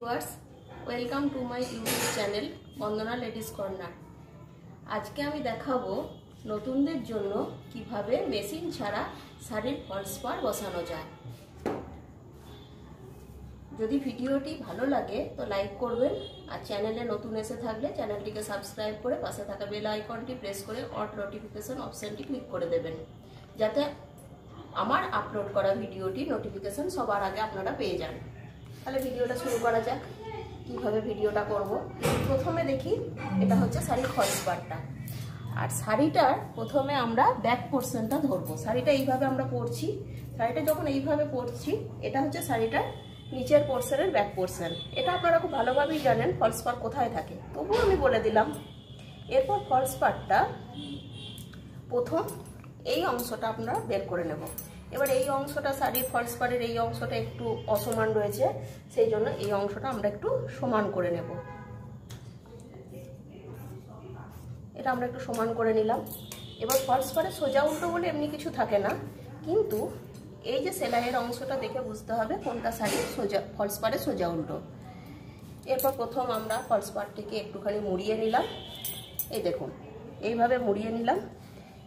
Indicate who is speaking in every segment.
Speaker 1: Viewers, welcome to my YouTube channel Bandana ladies corner. আজকে আমি দেখাবো নতুনদের জন্য কিভাবে মেশিন ছাড়া শাড়ির ফলস পাড় বসানো যায়। যদি ভিডিওটি ভালো লাগে তো লাইক করবেন, আর চ্যানেলে নতুন এসে থাকলে চ্যানেলটিকে সাবস্ক্রাইব করে পাশে থাকা বেল আইকনটি প্রেস করে অল নোটিফিকেশন অপশনটি ক্লিক করে দেবেন, যাতে আমার আপলোড করা ভিডিওটি নোটিফিকেশন সবার আগে আপনারা পেয়ে যান। তাহলে ভিডিওটা শুরু করা যাক। কিভাবে ভিডিওটা করব, প্রথমে দেখি এটা হচ্ছে শাড়ির ফলস পাড়টা। আর শাড়িটার প্রথমে আমরা ব্যাক পোর্শনটা ধরবো। শাড়িটা এইভাবে আমরা পরছি, শাড়িটা যখন এইভাবে পরছি এটা হচ্ছে শাড়িটার নিচের পোর্শনের ব্যাক পোর্শন। এটা আপনারা খুব ভালোভাবেই জানেন ফলস পাড় কোথায় থাকে, তবুও আমি বলে দিলাম। এরপর ফলস পাড়টা প্রথম এই অংশটা আমরা বের করে নেব। এবার এই অংশটা শাড়ির ফলস পাড়ের এই অংশটা একটু অসমান রয়েছে, সেই জন্য এই অংশটা আমরা একটু সমান করে নেব। এটা আমরা একটু সমান করে নিলাম। এবার ফলস পাড়ে সোজা উল্টো বলে এমনি কিছু থাকে না, কিন্তু এই যে সেলাইয়ের অংশটা দেখে বুঝতে হবে কোনটা শাড়ির সোজা ফলস পাড়ে সোজা উল্টো। এরপর প্রথম আমরা ফলস পাড়টিকে একটুখানি মুড়িয়ে নিলাম, এই দেখুন এইভাবে মুড়িয়ে নিলাম।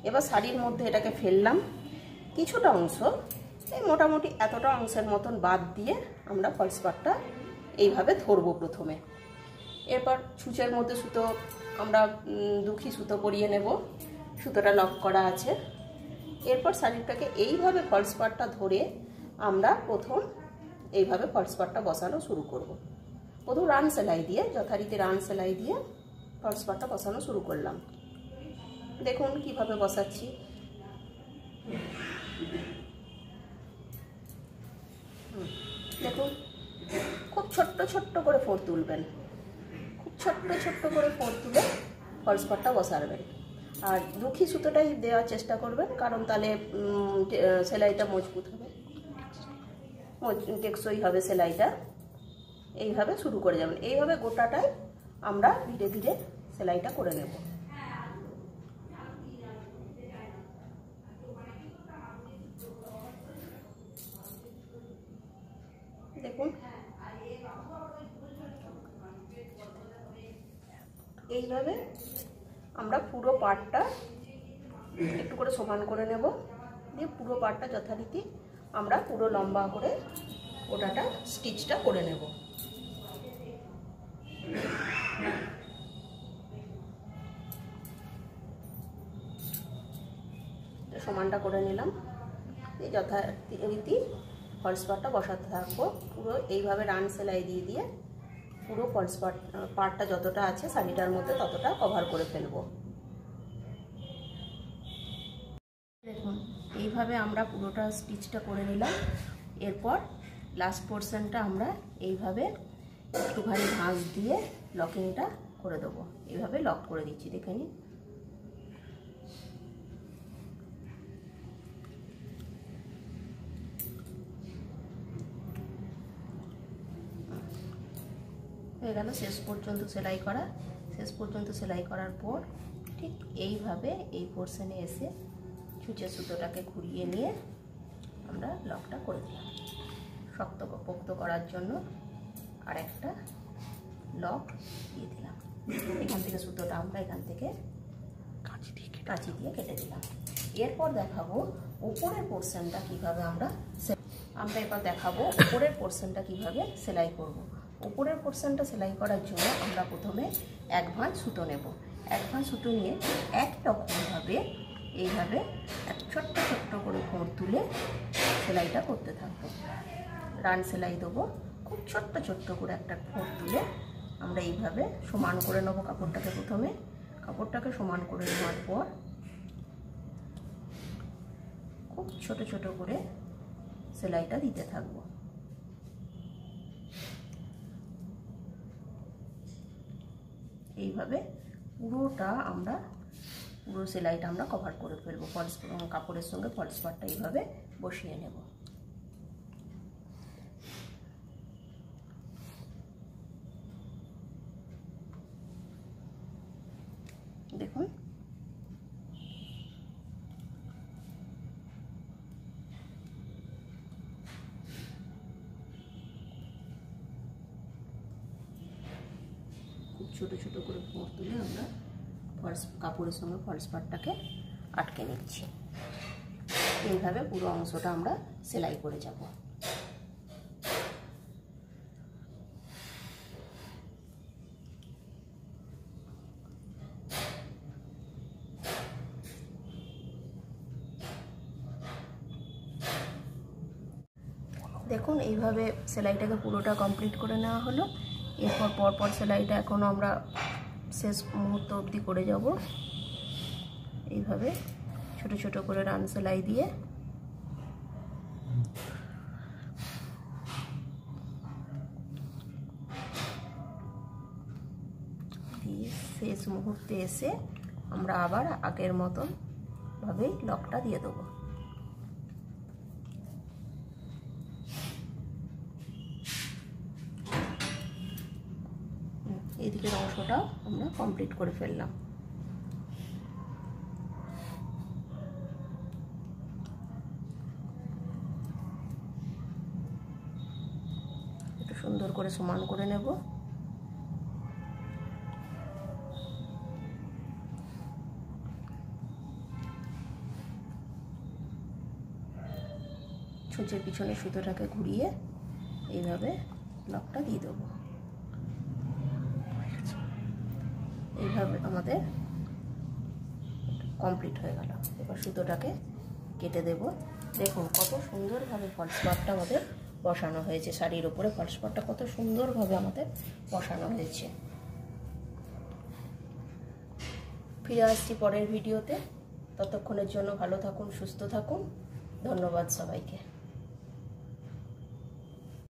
Speaker 1: এবার শাড়ির মধ্যে এটাকে ফেললাম, কিছুটা অংশ এই মোটামুটি এতটা অংশের মতন বাদ দিয়ে আমরা ফলস পাড়টা এইভাবে ধরবো প্রথমে। এরপর ছুঁচের মধ্যে সুতো আমরা দুখি সুতো পরিয়ে নেব, সুতোটা লক করা আছে। এরপর শাড়িটাকে এইভাবে ফলস পাড়টা ধরে আমরা প্রথম এইভাবে ফলস পাড়টা বসানো শুরু করব। প্রথম রান সেলাই দিয়ে, যথারীতি রান সেলাই দিয়ে ফলস পাড়টা বসানো শুরু করলাম। দেখুন কিভাবে বসাচ্ছি। দেখুন খুব ছোট্ট ছোট্ট করে ফোঁড় তুলবেন, খুব ছোট্ট ছোট্ট করে ফোঁড় তুলে ফলস পাড়টা বসাবেন। আর দুখি সুতোটাই দেওয়ার চেষ্টা করবেন, কারণ তাহলে সেলাইটা মজবুত হবে, টেকসই হবে সেলাইটা। এইভাবে শুরু করে যাবেন, এইভাবে গোটাটাই আমরা ধীরে ধীরে সেলাইটা করে নেব। দেখুন এইভাবে আমরা পুরো পাড়টা একটু করে সমান করে নেব, দিয়ে পুরো পাড়টা যথারীতি আমরা পুরো লম্বা করে ওটাটা স্টিচটা করে নেব। সমানটা করে নিলাম, এই যথারীতি ফলস পাড়টা বসাতে থাকবো। পুরো এইভাবে রান সেলাই দিয়ে দিয়ে পুরো ফলস পাড়টা যতটা আছে শাড়িটার মধ্যে ততটা কভার করে ফেলবো। দেখুন এইভাবে আমরা পুরোটা স্টিচটা করে নিলাম। এরপর লাস্ট পোর্শনটা আমরা এইভাবে একটুখানি ভাঁজ দিয়ে লকিংটা করে দেবো। এইভাবে লক করে দিচ্ছি, দেখে নিন। হয়ে গেল শেষ পর্যন্ত সেলাই করা। শেষ পর্যন্ত সেলাই করার পর ঠিক এইভাবে এই পোর্শনে এসে ছুঁচের সুতোটাকে ঘুরিয়ে নিয়ে আমরা লকটা করে দিলাম। শক্তপোক্ত করার জন্য আর একটা লক দিয়ে দিলাম। এখান থেকে সুতোটা আমরা এখান থেকে কাঁচি দিয়ে কেটে দিলাম। এরপর দেখাবো উপরের পোর্শনটা কিভাবে আমরা এবার দেখাবো উপরের পোর্শনটা কিভাবে সেলাই করব। উপরের পোর্শনটা সেলাই করার জন্য আমরা প্রথমে এক ভাঁজ সুতো নেব। এক ভাঁজ সুতো নিয়ে একই রকমভাবে এইভাবে ছোট্ট ছোট্ট করে ফোঁড় তুলে সেলাইটা করতে থাকবো। রান সেলাই দেবো, খুব ছোট্ট ছোট্ট করে একটা ফোঁড় তুলে আমরা এইভাবে সমান করে নেবো কাপড়টাকে। প্রথমে কাপড়টাকে সমান করে নেওয়ার পর খুব ছোট ছোট করে সেলাইটা দিতে থাকবো। এইভাবে পুরোটা আমরা পুরো সেলাইটা আমরা কভার করে ফেলবো। ফলস কাপড়ের সঙ্গে ফলস পাড়টা এইভাবে বসিয়ে নেব। দেখুন ছোটো ছোটো করে মোড় তুলে আমরা ফলস কাপড়ের সঙ্গে ফলস পাটটাকে আটকে নিচ্ছি। এইভাবে পুরো অংশটা আমরা সেলাই করে যাব। দেখুন এইভাবে সেলাইটাকে পুরোটা কমপ্লিট করে নেওয়া হলো। এরপর পরপর সেলাইটা এখনও আমরা শেষ মুহূর্ত অবধি করে যাব। এইভাবে ছোট ছোট করে রান সেলাই দিয়ে শেষ মুহূর্তে এসে আমরা আবার আগের মতন ভাবেই লকটা দিয়ে দেবো। এদিকের অংশটাও আমরা কমপ্লিট করে ফেললাম। একটু সুন্দর করে সমান করে নেব। ছুঁচের পিছনে সুতোটাকে ঘুরিয়ে এইভাবে লকটা দিয়ে দেবো। এইভাবে আমাদের কমপ্লিট হয়ে গেল। এবার সুতোটাকে কেটে দেব। দেখুন কত সুন্দরভাবে ফলস পাটটা আমাদের বসানো হয়েছে। শাড়ির ওপরে ফলস পাটটা কত সুন্দরভাবে আমাদের বসানো হয়েছে। ফিরে আসছি পরের ভিডিওতে। ততক্ষণের জন্য ভালো থাকুন, সুস্থ থাকুন। ধন্যবাদ সবাইকে।